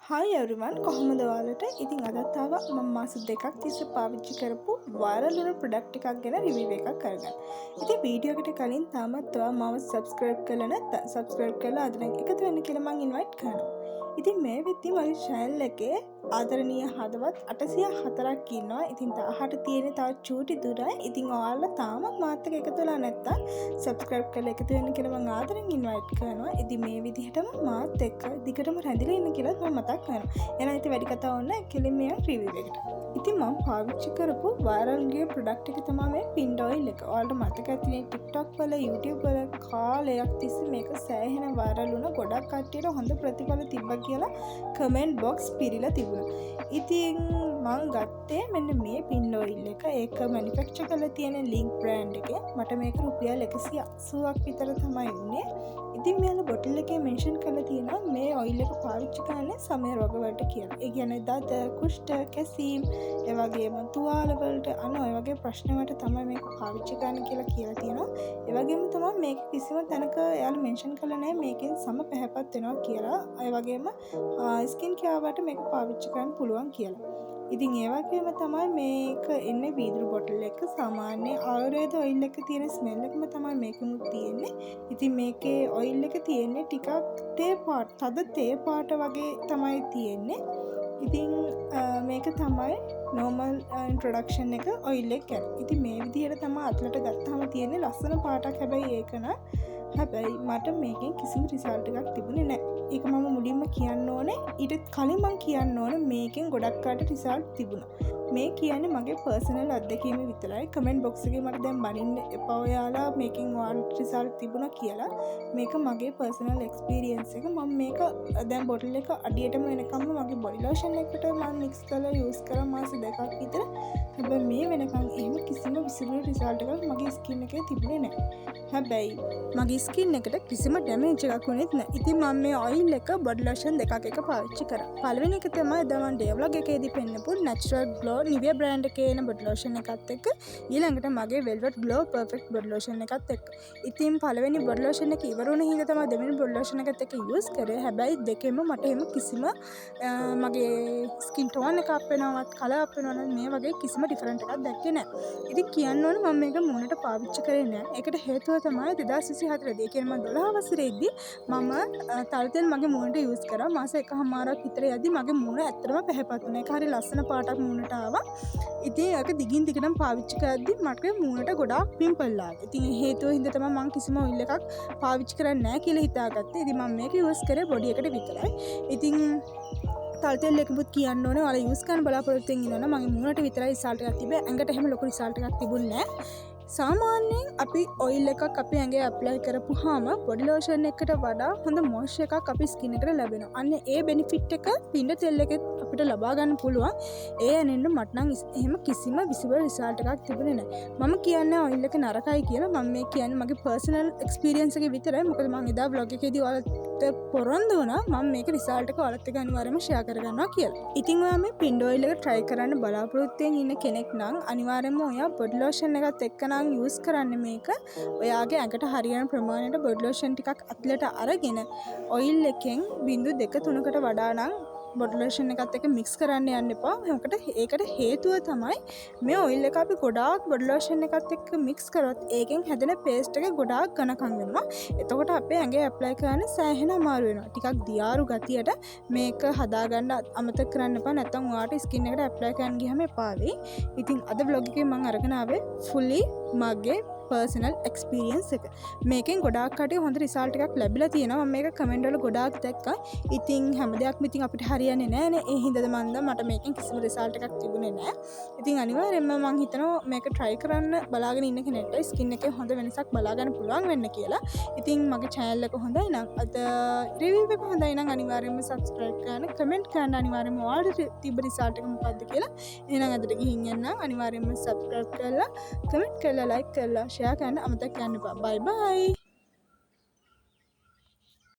Hi everyone කොහොමද ඔයාලට? ඉතින් අදත් ආවා මම මාස දෙකක් තිස්සේ පාවිච්චි කරපු වයිරල් වුණ ප්‍රොඩක්ට් එකක් ගැන රිවිව් එකක් කරගන්න. ඉතින් වීඩියෝ එකට කලින් තාමත් ඔයා මාව සබ්ස්ක්‍රයිබ් කරලා නැත්නම් සබ්ස්ක්‍රයිබ් කරලා අද නම් එකතු වෙන්න කියලා මම ඉන්වයිට් කරනවා. ඉතින් මේ වෙද්දි මගේ channel එකේ ආදරණීය හදවත් 804ක් ඉන්නවා. ඉතින් 18 තියෙන තව චූටි දුරයි. ඉතින් ඔයාලා තාමත් මාත් එක්ක එකතු වෙලා නැත්නම් සබ්ස්ක්‍රයිබ් කරලා එකතු වෙන්න කියලා මම ආදරෙන් ඉන්වයිට් කරනවා. ඉතින් මේ විදිහටම මාත් එක්ක දිගටම රැඳිලා ඉන්න කියලා මම මතක් කරනවා. එහෙනම් ඉතින් වැඩි කතා ඕනේ කෙලින්ම යන් රිවිව් එකට. ඉතින් මම පාවිච්චි කරපු වයිරල් ගිය ප්‍රොඩක්ට් එක තමයි මේ පින්ඩ් ඔයිල් එක. ඔයාලට මතක ඇතිනේ TikTok වල YouTube වල කාලයක් තිස්සේ මේක සෑහෙන වයිරල් වුණා. ගොඩක් කට්ටියට හොඳ ප්‍රතිඵල තිබ්බා කියලා කමෙන්ට් බොක්ස් පිරීලා තිබුණා. ඉතින් මං ගත්තේ මෙන්න මේ පින්ඩ් ඔයිල් එක. ඒක මැනුෆැක්චර් කරලා තියෙන ලින්ක් බ්‍රෑන්ඩ් එකේ. මට මේක රුපියල් 180ක් විතර තමයි උනේ. ඉතින් මෙයාලා බොටල් එකේ මෙන්ෂන් කරලා තියෙනවා මේ ඔයිල් එක පාවිච්චි කරන්නේ සමය රෝග වලට කියලා. ඒ කියන්නේ දත, කුෂ්ඨ, කැසීම්, ඒ වගේම තුවාල වලට ඔය වගේ ප්‍රශ්න වලට තමයි මේක පාවිච්චි කරන්න කියලා තියෙනවා. ඒ වගේම තමයි මේක කිසිම තැනක එයාලා මෙන්ෂන් කරලා නැහැ මේකෙන් සම පැහැපත් වෙනවා කියලා. ඒ වගේම ස්කින් කෙයාර් වලට මේක පාවිච්චි කරන්න පුළුවන් කියලා. ඉතින් ඒ වගේම තමයි මේක එන්නේ වීදුරු බොටල් එක. සාමාන්‍ය ආයුර්වේද ඔයිල් එක තියෙන ස්මෙල් එකම තමයි මේකෙමුත් තියෙන්නේ. ඉතින් මේකේ ඔයිල් එක තියෙන්නේ ටිකක් තේ පාට, තද තේ පාට වගේ තමයි තියෙන්නේ. ඉතින් මේක තමයි normal introduction එක ඔයිල් එක ගැන. ඉතින් මේ විදිහට තමයි අතලට ගත්තාම තියෙන්නේ ලස්සන පාටක්. හැබැයි මට මේකෙන් කිසිම රිසල්ට් එකක් තිබුණේ නැහැ. ඒක මම මුලින්ම කියන්න ඕනේ. ඊට කලින් මම කියන්න ඕනේ මේකෙන් ගොඩක් කාට රිසල්ට් තිබුණා. මේ කියන්නේ මගේ පර්සනල් අත්දැකීම විතරයි. කමෙන්ට් බොක්ස් එකේ මට දැන් බනින්න එපා ඔයාලා මේකෙන් ඔයාලට රිසල්ට් තිබුණා කියලා. මේක මගේ පර්සනල් එක්ස්පීරියන්ස් එක. මම මේක දැන් බොටල් එක අඩියටම වෙනකම්ම මගේ බොඩි ලෝෂන් එකට මම මික්ස් කරලා යූස් කරා මාස දෙකක් විතර. හැබැයි මේ වෙනකන් එහෙම කිසිම විසිබල් රිසල්ට් එකක් මගේ ස්කින් එකේ තිබුණේ නැහැ. හැබැයි මගේ ස්කින් එකට කිසිම ඩැමේජ් එකක් වුණෙත් නැහැ. ඉතින් මම මේ ඔයිල් එක බොඩි ලෝෂන් දෙකක් එක පාවිච්චි කරා. පළවෙනි එක තමයි මම ඩේ ව්ලොග් එකේදී පෙන්නපු natural glow Nivea brand එකේ එන බොඩි ලෝෂන් එකත් එක්ක ඊළඟට මගේ velvet glow perfect body lotion එකත් එක්ක. ඉතින් පළවෙනි බොඩි ලෝෂන් එක ඉවර වුණ හින්දා තමයි දෙවෙනි බොඩි ලෝෂන් එකත් එක්ක යූස් කරේ. හැබැයි දෙකෙන්ම මට එහෙම කිසිම මගේ ස්කින් ටෝන් එක අප් වෙනවත් කලර් අප් වෙනවත් මේ වගේ කිසිම ඩිෆරන්ට් එකක් දැක්කේ නැහැ. ඉතින් කියන්න ඕනේ මම මේක මූණට පාවිච්චි කරේ නැහැ. ඒකට හේතුව තමයි 2024 දී කියන්නේ මම 12 වසරේදී මම තල්තෙල් මගේ මූණට යූස් කරා. මාස එකමාරක් විතර යද්දි මගේ මූණ ඇත්තටම පැහැපත් වුණා. ඒක හරි ලස්සන පාටක් මූණට ආවා. ඉතින් ඒක දිගින් දිගටම පාවිච්චි කරද්දි මට මූණට ගොඩාක් පිම්පල් ආවා. ඉතින් ඒ හේතුව හින්දා තමයි මම කිසිම ඔයිල් එකක් පාවිච්චි කරන්නේ නැහැ කියලා හිතාගත්තේ. ඉතින් මම මේක යූස් කරේ බොඩි එකට විතරයි. ඉතින් තල්තෙල් එකකුත් කියන්න ඕනේ ඔයාලා යූස් කරන්න බලාපොරොත්තු වෙන ඉන්නවනම් මගේ මූණට විතරයි රිසල්ට් එකක් තිබ්බේ. ඇඟට එහෙම ලොකු රිසල්ට් එකක් තිබුණේ නැහැ. සාමාන්‍යයෙන් අපි ඔයිල් එකක් අපි ඇඟේ ඇප්ලයි කරපුවාම බොඩි ලෝෂන් එකකට වඩා හොඳ මොයිස්චර් එකක් අපි ස්කින් එකට ලැබෙනවා. අන්න ඒ බෙනිෆිට් එක පින්ඩ තෙල් එකෙත් අපිට ලබා ගන්න පුළුවන්. ඒ ඇනෙන්න මට නම් එහෙම කිසිම විසිබල් රිසල්ට් එකක් තිබුණේ නැහැ. මම කියන්නේ ඔයිල් එක නරකයි කියලා. මම මේ කියන්නේ මගේ පර්සනල් එක්ස්පීරියන්ස් එක විතරයි. මොකද මම එදා vlog එකේදී ඔයාලට පොරොන්දු වුණා මම මේක රිසල්ට් එක ඔයාලත් එක්ක අනිවාර්යයෙන්ම ෂෙයා කරගන්නවා කියලා. ඉතින් ඔයා මේ පින්ඩ් ඔයිල් එක try කරන්න බලාපොරොත්තු වෙන ඉන්න කෙනෙක් නම් අනිවාර්යයෙන්ම ඔයා බොඩි ලෝෂන් එකත් එක්ක යූස් කරන්න මේක. ඔයාගේ ඇඟට හරියන ප්‍රමාණයට බොඩි ලෝෂන් ටිකක් අතලට අරගෙන ඔයිල් එකෙන් බිංදු 2-3කට වඩා නම් බොඩි ලෝෂන් එකත් එක්ක මික්ස් කරන්න යන්න එපා. ඒකට හේතුව තමයි මේ ඔයිල් එක අපි ගොඩාක් බොඩි ලෝෂන් එකත් එක්ක මික්ස් කරොත් ඒකෙන් හැදෙන පේස්ට් එක ගොඩාක් ඝනකම් වෙනවා. එතකොට අපේ ඇඟේ ඇප්ලයි කරන්න සෑහෙන අමාරු වෙනවා. ටිකක් දියාරු ගතියට මේක හදාගන්න අමතක කරන්න එපා. නැත්නම් ඔයාට ස්කින් එකට ඇප්ලයි කරන්න ගියම එපා වෙයි. ඉතින් අද vlog එකේ මම අරගෙන ආවේ fully මගේ පර්සනල් එක්ස්පීරියන්ස් එක. මේකෙන් ගොඩාක් කටේ හොඳ රිසල්ට් එකක් ලැබිලා තියෙනවා. මම මේක කමෙන්ට් වල ගොඩාක් දැක්කා. ඉතින් හැම දෙයක්ම ඉතින් අපිට හරියන්නේ නැහැ. ඒ හින්දාද මට මේකෙන් කිසිම රිසල්ට් එකක් තිබුණේ නැහැ. ඉතින් අනිවාර්යයෙන්ම මම හිතනවා මේක try කරන්න බලාගෙන ඉන්න කෙනෙක්ට ස්කින් එකේ හොඳ වෙනසක් බලා ගන්න පුළුවන් වෙන්න කියලා. ඉතින් මගේ channel එක හොඳයි නම් අද රිවිව් එක හොඳයි නම් අනිවාර්යයෙන්ම subscribe කරන්න, comment කරන්න අනිවාර්යයෙන්ම ඔයාලට තිබ්බ රිසල්ට් එක මොකක්ද කියලා. එහෙනම් අදට ගිහින් යන්න අනිවාර්යයෙන්ම subscribe කරලා, comment කරලා, like කරලා share කරන්න අමතක කරන්න එපා. bye bye.